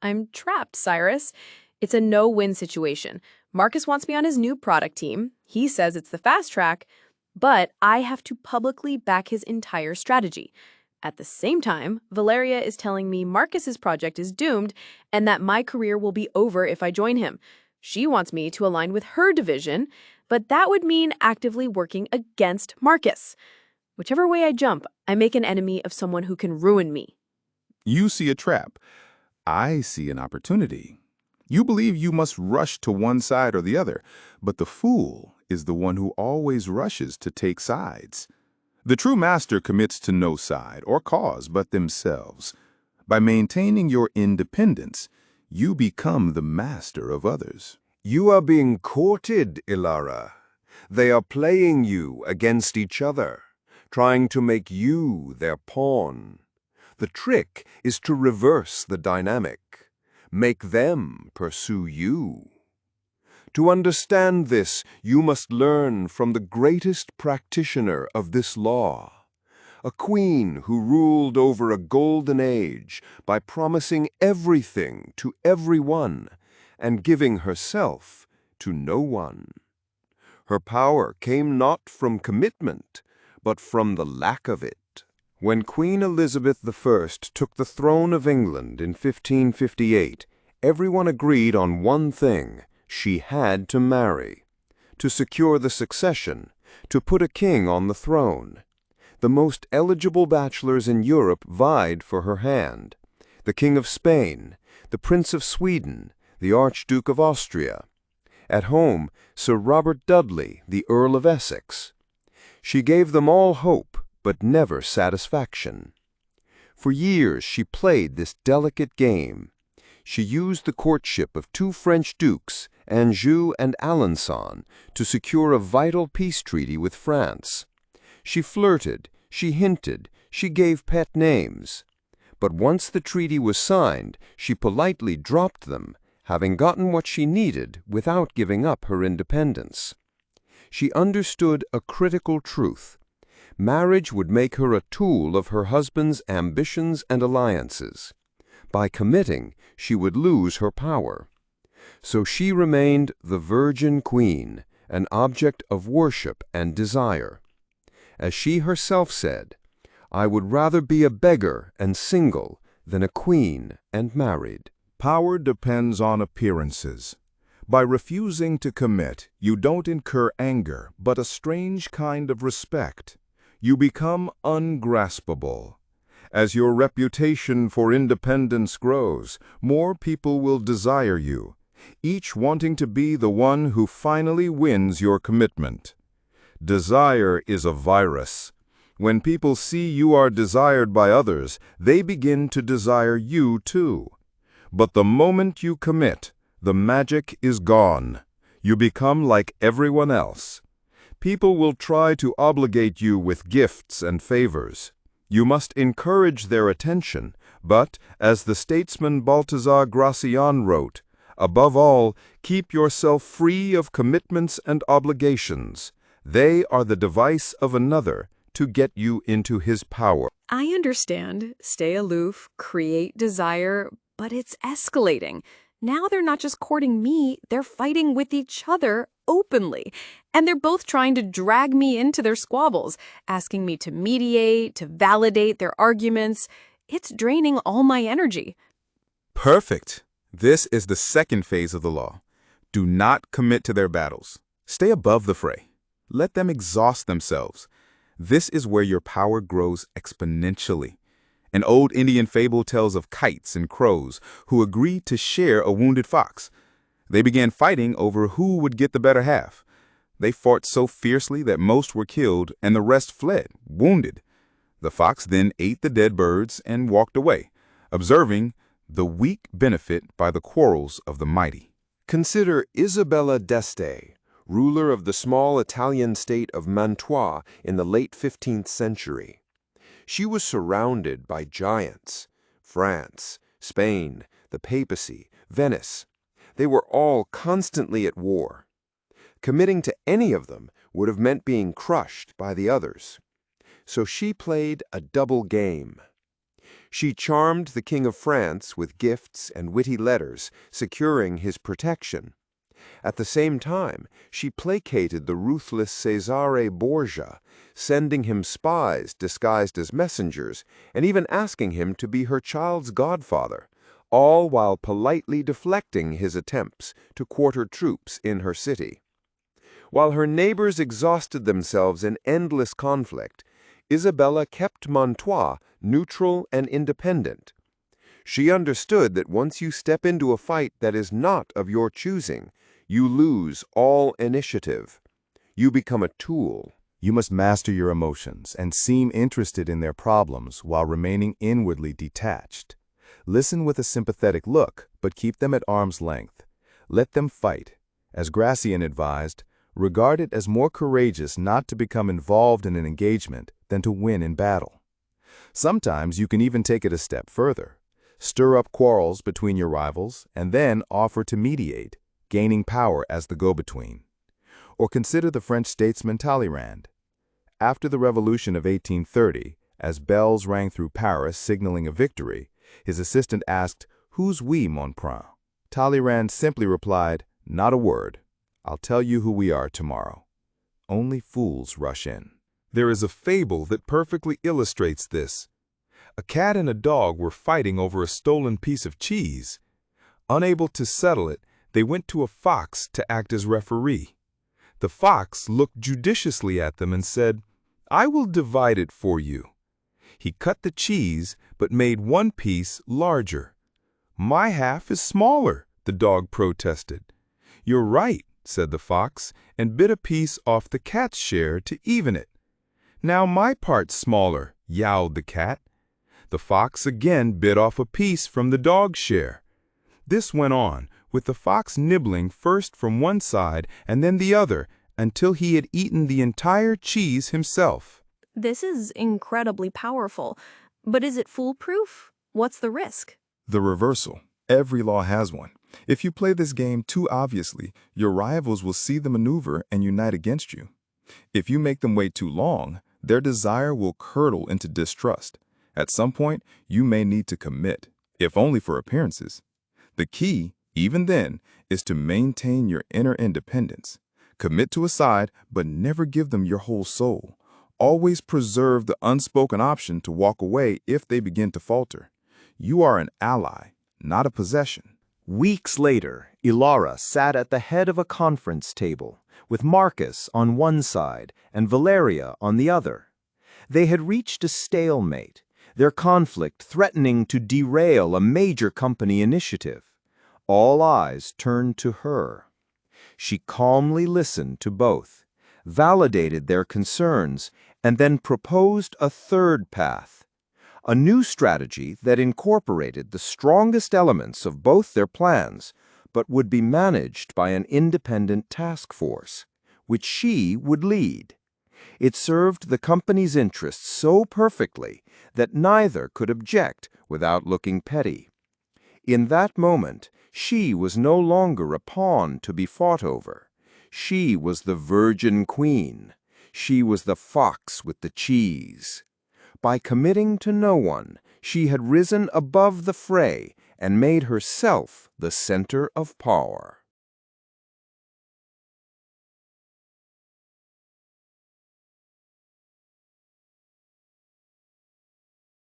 I'm trapped, Cyrus. It's a no-win situation. Marcus wants me on his new product team. He says it's the fast track, but I have to publicly back his entire strategy. At the same time, Valeria is telling me Marcus's project is doomed and that my career will be over if I join him. She wants me to align with her division, but that would mean actively working against Marcus. Whichever way I jump, I make an enemy of someone who can ruin me. You see a trap. I see an opportunity. You believe you must rush to one side or the other, but the fool is the one who always rushes to take sides. The true master commits to no side or cause but themselves. By maintaining your independence, you become the master of others. You are being courted, Ilara. They are playing you against each other, trying to make you their pawn. The trick is to reverse the dynamic. Make them pursue you. To understand this, you must learn from the greatest practitioner of this law, a queen who ruled over a golden age by promising everything to everyone and giving herself to no one. Her power came not from commitment, but from the lack of it. When Queen Elizabeth I took the throne of England in 1558, everyone agreed on one thing: she had to marry. To secure the succession, to put a king on the throne. The most eligible bachelors in Europe vied for her hand: the King of Spain, the Prince of Sweden, the Archduke of Austria. At home, Sir Robert Dudley, the Earl of Essex. She gave them all hope, but never satisfaction. For years she played this delicate game. She used the courtship of two French dukes, Anjou and Alençon, to secure a vital peace treaty with France. She flirted, she hinted, she gave pet names. But once the treaty was signed, she politely dropped them, having gotten what she needed without giving up her independence. She understood a critical truth. Marriage would make her a tool of her husband's ambitions and alliances. By committing, she would lose her power. So she remained the Virgin Queen, an object of worship and desire. As she herself said, "I would rather be a beggar and single than a queen and married." Power depends on appearances. By refusing to commit, you don't incur anger, but a strange kind of respect. You become ungraspable. As your reputation for independence grows, more people will desire you, each wanting to be the one who finally wins your commitment. Desire is a virus. When people see you are desired by others, they begin to desire you too. But the moment you commit, the magic is gone. You become like everyone else. People will try to obligate you with gifts and favors. You must encourage their attention, but, as the statesman Balthazar Gracian wrote, above all, keep yourself free of commitments and obligations. They are the device of another to get you into his power. I understand. Stay aloof, create desire, but it's escalating. Now they're not just courting me, they're fighting with each other openly. And they're both trying to drag me into their squabbles, asking me to mediate, to validate their arguments. It's draining all my energy. Perfect. This is the second phase of the law. Do not commit to their battles. Stay above the fray. Let them exhaust themselves. This is where your power grows exponentially. An old Indian fable tells of kites and crows who agreed to share a wounded fox. They began fighting over who would get the better half. They fought so fiercely that most were killed and the rest fled, wounded. The fox then ate the dead birds and walked away, observing the weak benefit by the quarrels of the mighty. Consider Isabella d'Este, ruler of the small Italian state of Mantua in the late 15th century. She was surrounded by giants: France, Spain, the papacy, Venice. They were all constantly at war. Committing to any of them would have meant being crushed by the others. So she played a double game. She charmed the King of France with gifts and witty letters, securing his protection. At the same time, she placated the ruthless Cesare Borgia, sending him spies disguised as messengers, and even asking him to be her child's godfather, all while politely deflecting his attempts to quarter troops in her city. While her neighbors exhausted themselves in endless conflict, Isabella kept Mantua neutral and independent. She understood that once you step into a fight that is not of your choosing, you lose all initiative. You become a tool. You must master your emotions and seem interested in their problems while remaining inwardly detached. Listen with a sympathetic look, but keep them at arm's length. Let them fight. As Gracian advised, regard it as more courageous not to become involved in an engagement than to win in battle. Sometimes you can even take it a step further. Stir up quarrels between your rivals and then offer to mediate, gaining power as the go-between. Or consider the French statesman Talleyrand. After the Revolution of 1830, as bells rang through Paris signaling a victory, his assistant asked, "Who's we, mon prince?" Talleyrand simply replied, "Not a word. I'll tell you who we are tomorrow." Only fools rush in. There is a fable that perfectly illustrates this. A cat and a dog were fighting over a stolen piece of cheese. Unable to settle it, they went to a fox to act as referee. The fox looked judiciously at them and said, "I will divide it for you." He cut the cheese, but made one piece larger. "My half is smaller," the dog protested. "You're right," said the fox, and bit a piece off the cat's share to even it. "Now my part's smaller," yowled the cat. The fox again bit off a piece from the dog's share. This went on, with the fox nibbling first from one side and then the other, until he had eaten the entire cheese himself. This is incredibly powerful, but is it foolproof? What's the risk? The reversal. Every law has one. If you play this game too obviously, your rivals will see the maneuver and unite against you. If you make them wait too long, their desire will curdle into distrust. At some point, you may need to commit, if only for appearances. The key, even then, is to maintain your inner independence. Commit to a side, but never give them your whole soul. Always preserve the unspoken option to walk away if they begin to falter. You are an ally, not a possession. Weeks later, Ilara sat at the head of a conference table, with Marcus on one side and Valeria on the other. They had reached a stalemate, their conflict threatening to derail a major company initiative. All eyes turned to her. She calmly listened to both, validated their concerns, and then proposed a third path, a new strategy that incorporated the strongest elements of both their plans, but would be managed by an independent task force, which she would lead. It served the company's interests so perfectly that neither could object without looking petty. In that moment, she was no longer a pawn to be fought over. She was the virgin queen. She was the fox with the cheese. By committing to no one, she had risen above the fray and made herself the center of power.